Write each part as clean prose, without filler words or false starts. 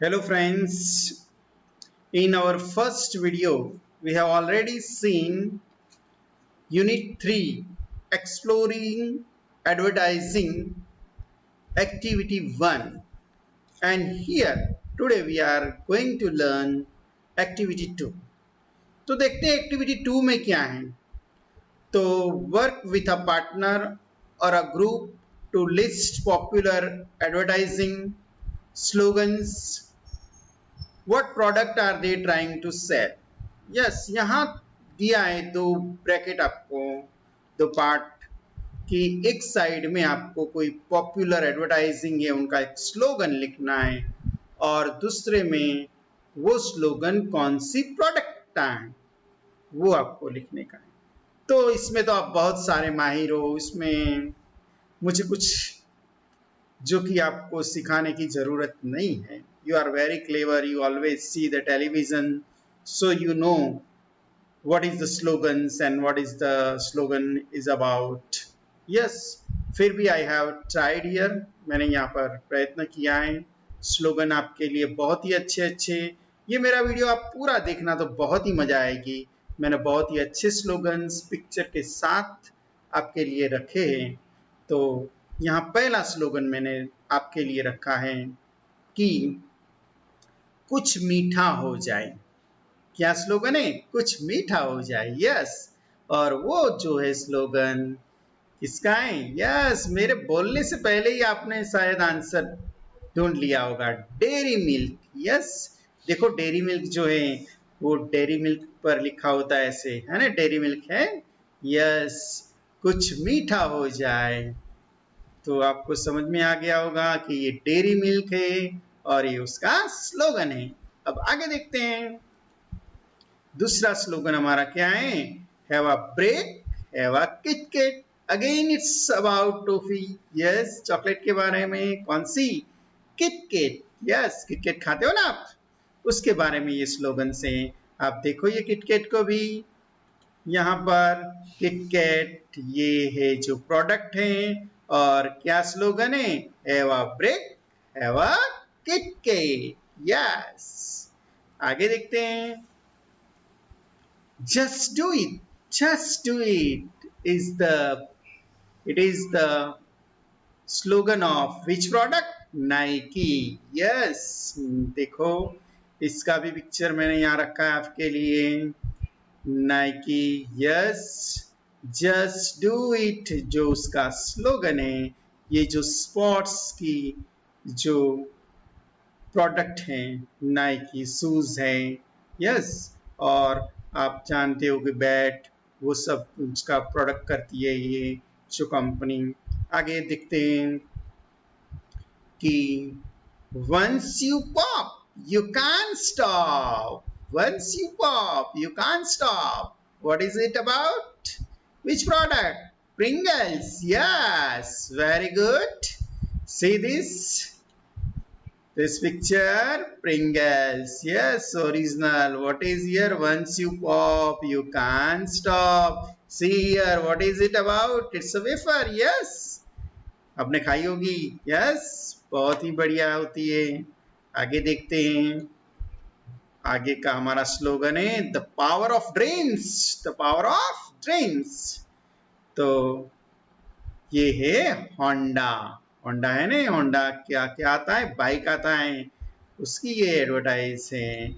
Hello friends, in our first video we have already seen Unit 3 Exploring Advertising Activity 1 and here today we are going to learn Activity 2. तो देखते हैं Activity 2 में क्या है। तो work with a partner or a group to list popular advertising slogans. What product are they trying to sell? Yes, यहाँ दिया है दो ब्रैकेट आपको, दो पार्ट कि एक साइड में आपको कोई पॉपुलर एडवर्टाइजिंग है उनका एक स्लोगन लिखना है और दूसरे में वो स्लोगन कौन सी प्रोडक्ट का है वो आपको लिखने का है। तो इसमें तो आप बहुत सारे माहिर हो, इसमें मुझे कुछ जो कि आपको सिखाने की ज़रूरत नहीं है। You are very clever, you always see the television, so you know what is the slogans and what is the slogan is about. Yes, फिर भी I have tried here, मैंने यहाँ पर प्रयत्न किया है। स्लोगन आपके लिए बहुत ही अच्छे ये मेरा वीडियो आप पूरा देखना तो बहुत ही मज़ा आएगी। मैंने बहुत ही अच्छे स्लोगन्स पिक्चर के साथ आपके लिए रखे हैं। तो यहाँ पहला स्लोगन मैंने आपके लिए रखा है कि कुछ मीठा हो जाए। क्या स्लोगन है? कुछ मीठा हो जाए। यस, और वो जो है स्लोगन किसका है? यस, मेरे बोलने से पहले ही आपने शायद आंसर ढूंढ लिया होगा। Dairy milk. यस, देखो डेयरी मिल्क जो है वो डेयरी मिल्क पर लिखा होता है ऐसे, है ना? डेयरी मिल्क है। यस, कुछ मीठा हो जाए। तो आपको समझ में आ गया होगा कि ये डेयरी मिल्क है और ये उसका स्लोगन है। अब आगे देखते हैं। दूसरा स्लोगन हमारा क्या है? Have a break, have a KitKat. Again it's about toffee. Yes, chocolate के बारे में। कौन सी? किटकैट। यस, किटकैट खाते हो ना आप, उसके बारे में ये स्लोगन से। आप देखो ये किटकैट को भी, यहाँ पर किटकैट ये है जो प्रोडक्ट है और क्या स्लोगन है? Have a break, have a KitKat. Yes, आगे देखते हैं। Just do it, just do it is the slogan of which product? Nike. Yes, देखो इसका भी पिक्चर मैंने यहाँ रखा है आपके लिए। Nike. Yes, just do it जो उसका स्लोगन है। ये जो स्पोर्ट्स की जो प्रोडक्ट हैं, नाइकी शूज हैं। यस, और आप जानते हो कि बैट वो सब उसका प्रोडक्ट करती है ये जो कंपनी। आगे देखते हैं कि once you pop you can't stop, once you pop you can't stop. What is it about? Which product? Pringles. Yes, very good. See this picture, Pringles. Yes, original. What is here? Once you pop you can't stop. See here, what is it about? It's a wafer. Yes, आपने खाई होगी। Yes, बहुत ही बढ़िया होती है। आगे देखते हैं। आगे का हमारा स्लोगन है the power of dreams, the power of dreams. तो ये है होंडा। होंडा है ना, होंडा क्या क्या आता है? बाइक आता है, उसकी ये एडवर्टाइज है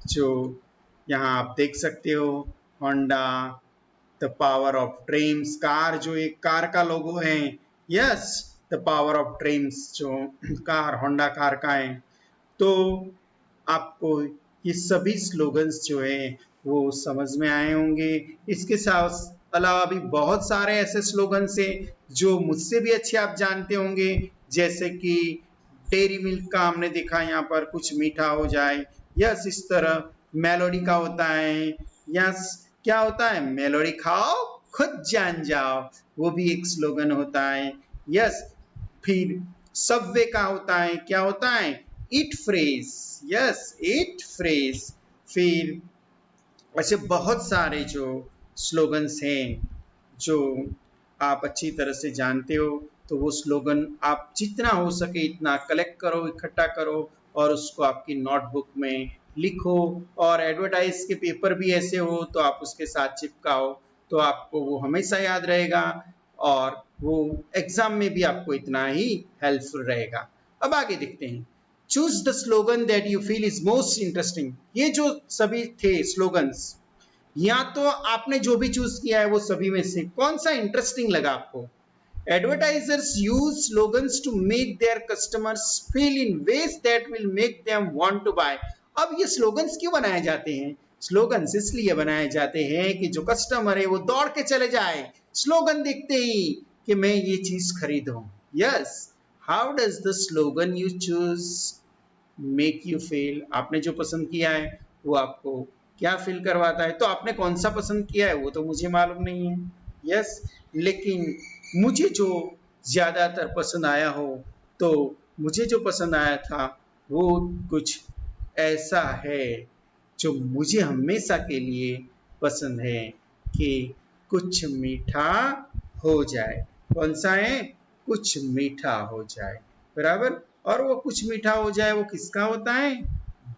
जो यहाँ आप देख सकते हो। Honda the power of dreams. Car जो एक कार का लोगो है। Yes, the power of dreams जो कार होंडा कार का है। तो आपको ये सभी स्लोगन्स जो है वो समझ में आए होंगे। इसके साथ अलावा भी बहुत सारे ऐसे स्लोगन्स हैं जो मुझसे भी अच्छे आप जानते होंगे, जैसे कि डेयरी मिल्क का हमने देखा यहाँ पर, कुछ मीठा हो जाए। यस, इस तरह मेलोडी का होता है। यस, क्या होता है? मेलोडी खाओ खुद जान जाओ, वो भी एक स्लोगन होता है। यस, फिर सबवे का होता है। क्या होता है? ईट फ्रेज। यस, ईट फ्रेज। फिर ऐसे बहुत सारे जो स्लोगन्स हैं जो आप अच्छी तरह से जानते हो। तो वो स्लोगन आप जितना हो सके इतना कलेक्ट करो, इकट्ठा करो और उसको आपकी नोटबुक में लिखो, और एडवर्टाइज के पेपर भी ऐसे हो तो आप उसके साथ चिपकाओ, तो आपको वो हमेशा याद रहेगा और वो एग्जाम में भी आपको इतना ही हेल्पफुल रहेगा। अब आगे देखते हैं। Choose the slogan that you feel is most interesting. ये जो सभी थे स्लोगन्स, या तो आपने जो भी चूज किया है वो सभी में से कौन सा इंटरेस्टिंग लगा आपको? Advertisers use slogans to make their customers feel in ways that will make them want to buy. अब ये slogans क्यों बनाए जाते हैं? Slogans इसलिए बनाए जाते हैं कि जो कस्टमर है वो दौड़ के चले जाए स्लोगन देखते ही कि मैं ये चीज खरीदूं। Yes, how does the slogan you choose make you feel? आपने जो पसंद किया है वो आपको क्या फील करवाता है? तो आपने कौन सा पसंद किया है वो तो मुझे मालूम नहीं है। यस, लेकिन मुझे जो ज़्यादातर पसंद आया हो, तो मुझे जो पसंद आया था वो कुछ ऐसा है जो मुझे हमेशा के लिए पसंद है कि कुछ मीठा हो जाए। कौन सा है? कुछ मीठा हो जाए, बराबर। और वो कुछ मीठा हो जाए वो किसका होता है?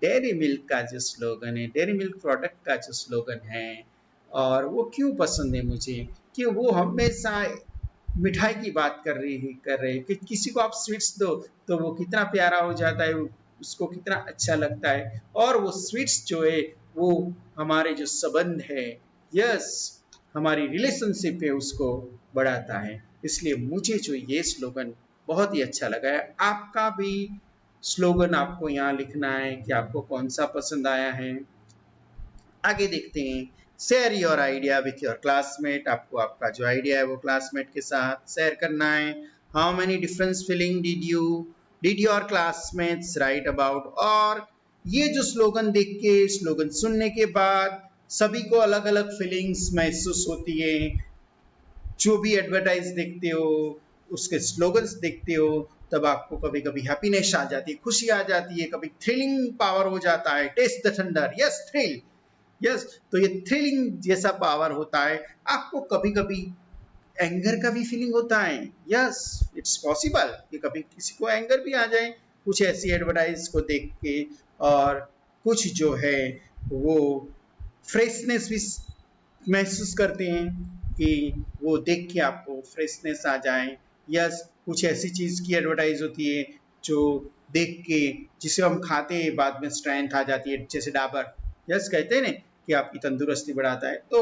डेयरी मिल्क का जो स्लोगन है, डेयरी मिल्क प्रोडक्ट का जो स्लोगन है। और वो क्यों पसंद है मुझे? कि वो हमेशा मिठाई की बात कर रहे कि किसी को आप स्वीट्स दो तो वो कितना प्यारा हो जाता है, उसको कितना अच्छा लगता है, और वो स्वीट्स जो है वो हमारे जो संबंध है, यस, हमारी रिलेशनशिप है उसको बढ़ाता है। इसलिए मुझे जो ये स्लोगन बहुत ही अच्छा लगा है। आपका भी स्लोगन आपको यहाँ लिखना है कि आपको कौन सा पसंद आया है। आगे देखते हैं। Share your idea with your classmate. आपको आपका जो आइडिया है वो क्लासमेट के साथ शेयर करना है। How many different feeling did your classmates right about. और ये जो स्लोगन देख के, स्लोगन सुनने के बाद सभी को अलग अलग फीलिंग्स महसूस होती है। जो भी एडवर्टाइज देखते हो, उसके स्लोगन्स देखते हो, तब आपको कभी कभी हैप्पीनेस आ जाती है, खुशी आ जाती है, कभी थ्रिलिंग पावर हो जाता है। Taste the thunder, yes thrill, yes. तो ये थ्रिलिंग जैसा पावर होता है। आपको कभी कभी एंगर का भी फीलिंग होता है। यस, इट्स पॉसिबल कि कभी किसी को एंगर भी आ जाए कुछ ऐसी एडवर्टाइज को देख के। और कुछ जो है वो फ्रेशनेस भी महसूस करते हैं कि वो देख के आपको फ्रेशनेस आ जाए। यस, कुछ ऐसी चीज की एडवर्टाइज होती है जो देख के, जिसे हम खाते हैं बाद में स्ट्रेंथ आ जाती है, जैसे डाबर, यस, कहते हैं ना कि आपकी तंदुरुस्ती बढ़ाता है। तो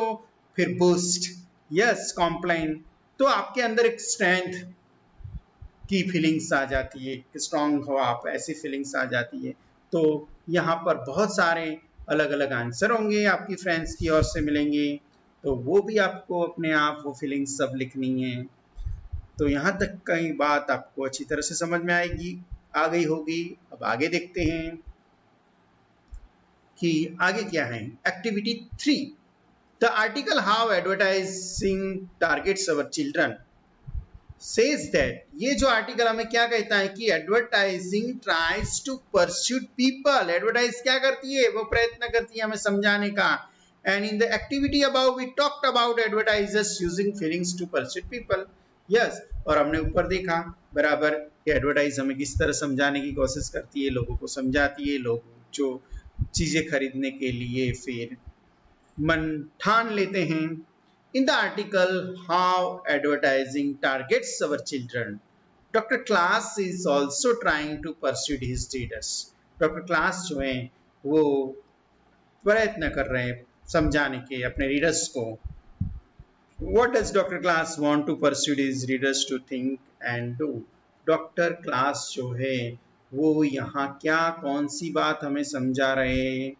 फिर बूस्ट, यस, कॉम्प्लाइन, तो आपके अंदर एक स्ट्रेंथ की फीलिंग्स आ जाती है, स्ट्रांग हो आप, ऐसी फीलिंग्स आ जाती है। तो यहाँ पर बहुत सारे अलग अलग आंसर होंगे आपकी फ्रेंड्स की ओर से मिलेंगे, तो वो भी आपको अपने आप वो फीलिंग्स सब लिखनी है। तो यहाँ तक कई बात आपको अच्छी तरह से समझ में आ गई होगी। अब आगे देखते हैं कि आगे क्या है। Activity 3, the article how advertising targets our children says that. ये जो आर्टिकल हमें क्या कहता है कि advertising tries to pursue people. Advertise क्या करती है? वो प्रयत्न करती है हमें समझाने का। And in the activity about we talked about advertisers using feelings to pursue people. Yes, और हमने ऊपर देखा बराबर कि एडवर्टाइज हमें किस तरह समझाने की कोशिश करती है, लोगों को समझाती है, लोग जो चीजें खरीदने के लिए फिर मन ठान लेते हैं। In the article How Advertising Targets Our Children, Dr. Class is also trying to persuade his readers. Dr. Class जो हैं वो प्रयत्न कर रहे हैं समझाने के अपने रीडर्स को। What does Dr. Class want to persuade his readers to think and do? Dr. Class जो है वो यहाँ क्या कौन सी बात हमें समझा रहे हैं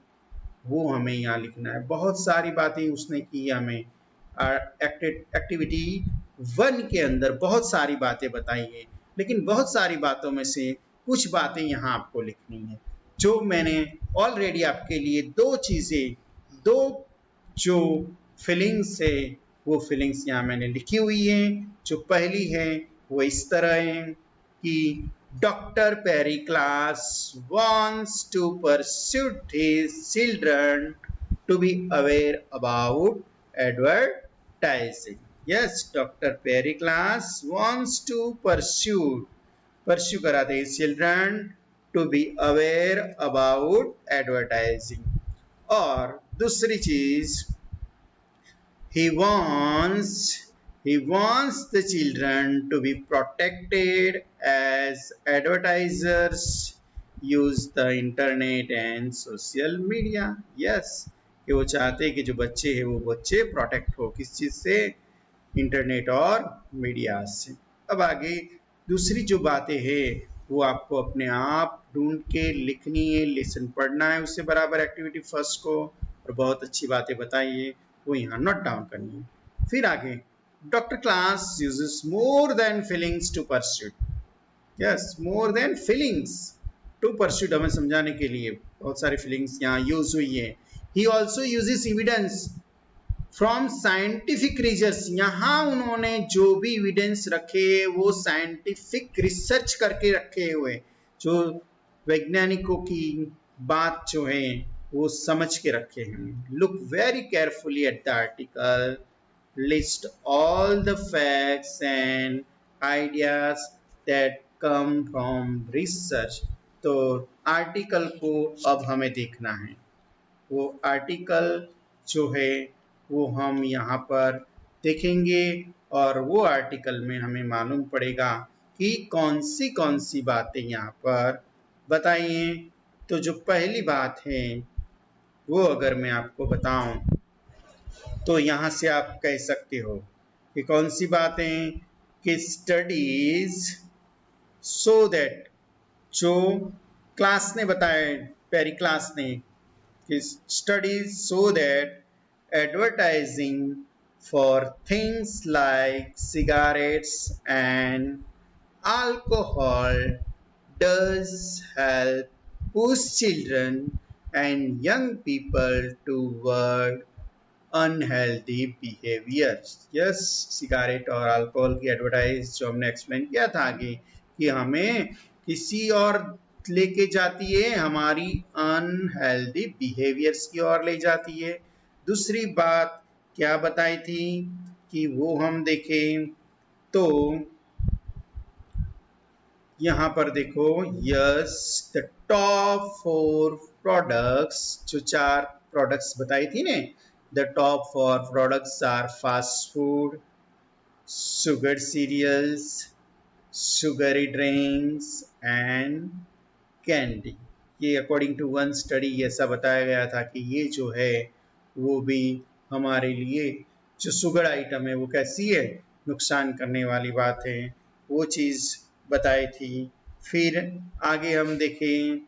वो हमें यहाँ लिखना है। बहुत सारी बातें उसने की हमें। एक्टिविटी 1 के अंदर बहुत सारी बातें बताई है, लेकिन बहुत सारी बातों में से कुछ बातें यहाँ आपको लिखनी है। जो मैंने ऑलरेडी आपके लिए दो जो फीलिंग्स है वो फीलिंग्स यहाँ मैंने लिखी हुई है। जो पहली है वो इस तरह है कि Dr. Pericles wants to pursue his children to be aware about advertising. Yes, Dr. Pericles wants to pursue कराते his children to be aware about advertising. और दूसरी चीज, he wants he wants the children to be protected as advertisers use the internet and social media। yes, कि वो चाहते हैं कि जो बच्चे हैं वो बच्चे प्रोटेक्ट हो किस चीज से, इंटरनेट और मीडिया से। अब आगे दूसरी जो बातें हैं वो आपको अपने आप ढूंढ के लिखनी है, लेसन पढ़ना है उससे बराबर एक्टिविटी फर्स्ट को, और बहुत अच्छी बातें बताइए वो यहाँ नोट डाउन करनी है। फिर आगे, doctor class uses more than feelings to pursuit. Yes, more than feelings to pursuit हमें समझाने के लिए बहुत सारी फीलिंग्स यहाँ यूज हुई है। He also uses evidence from scientific research. यहाँ उन्होंने जो भी एविडेंस रखे वो साइंटिफिक रिसर्च करके रखे हुए, जो वैज्ञानिकों की बात जो है वो समझ के रखे हैं। Look very carefully at the article, list all the facts and ideas that come from research. तो आर्टिकल को अब हमें देखना है, वो आर्टिकल जो है वो हम यहाँ पर देखेंगे और वो आर्टिकल में हमें मालूम पड़ेगा कि कौन सी बातें यहाँ पर बताई हैं। तो जो पहली बात है वो अगर मैं आपको बताऊं तो यहाँ से आप कह सकते हो कि कौन सी बातें, कि स्टडीज सो दैट, जो क्लास ने बताया, पहली क्लास ने, कि studies so that advertising for things like cigarettes and alcohol does help push children and young people toward unhealthy behaviors। Yes, cigarette और अल्कोहल की एडवर्टाइज जो हमने एक्सप्लेन किया था आगे कि हमें किसी और लेके जाती है, हमारी अनहेल्दी बिहेवियर्स की ओर ले जाती है। दूसरी बात क्या बताई थी कि वो हम देखें तो यहाँ पर देखो, यस, द टॉप 4 प्रोडक्ट्स, जो 4 प्रोडक्ट्स बताई थी ने, the top 4 products are fast food, sugar cereals, sugary drinks and candy। ये अकॉर्डिंग टू वन स्टडी ऐसा बताया गया था कि ये जो है वो भी हमारे लिए जो शुगर आइटम है वो कैसी है, नुकसान करने वाली बात है, वो चीज़ बताई थी। फिर आगे हम देखें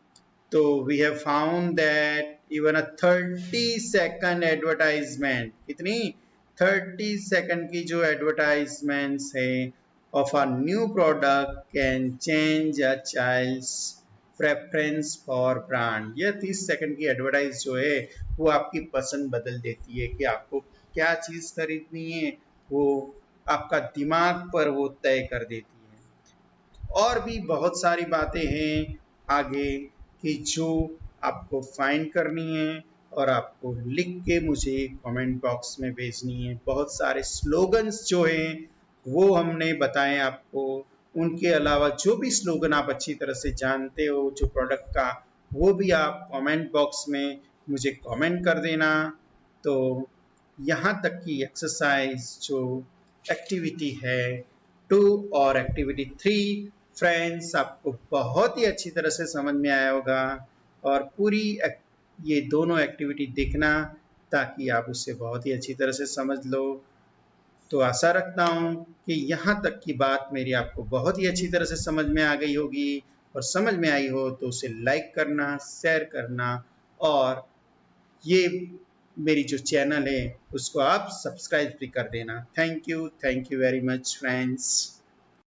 तो we have found that even a 30 second advertisement, कितनी 30 सेकंड की जो एडवर्टाइजमेंट्स है of a new product can change a child's preference for brand. यह 30 सेकंड की एडवर्टाइज जो है वो आपकी पसंद बदल देती है कि आपको क्या चीज़ खरीदनी है, वो आपका दिमाग पर वो तय कर देती है। और भी बहुत सारी बातें हैं आगे कि जो आपको फाइंड करनी है और आपको लिख के मुझे कमेंट बॉक्स में भेजनी है। बहुत सारे स्लोगन्स जो हैं वो हमने बताए आपको, उनके अलावा जो भी स्लोगन आप अच्छी तरह से जानते हो जो प्रोडक्ट का, वो भी आप कमेंट बॉक्स में मुझे कमेंट कर देना। तो यहाँ तक की एक्सरसाइज जो एक्टिविटी है 2 और एक्टिविटी 3 फ्रेंड्स आपको बहुत ही अच्छी तरह से समझ में आया होगा, और पूरी ये दोनों एक्टिविटी देखना ताकि आप उससे बहुत ही अच्छी तरह से समझ लो। तो आशा रखता हूँ कि यहाँ तक की बात मेरी आपको बहुत ही अच्छी तरह से समझ में आ गई होगी, और समझ में आई हो तो उसे लाइक करना, शेयर करना, और ये मेरी जो चैनल है उसको आप सब्सक्राइब भी कर देना। Thank you very much friends.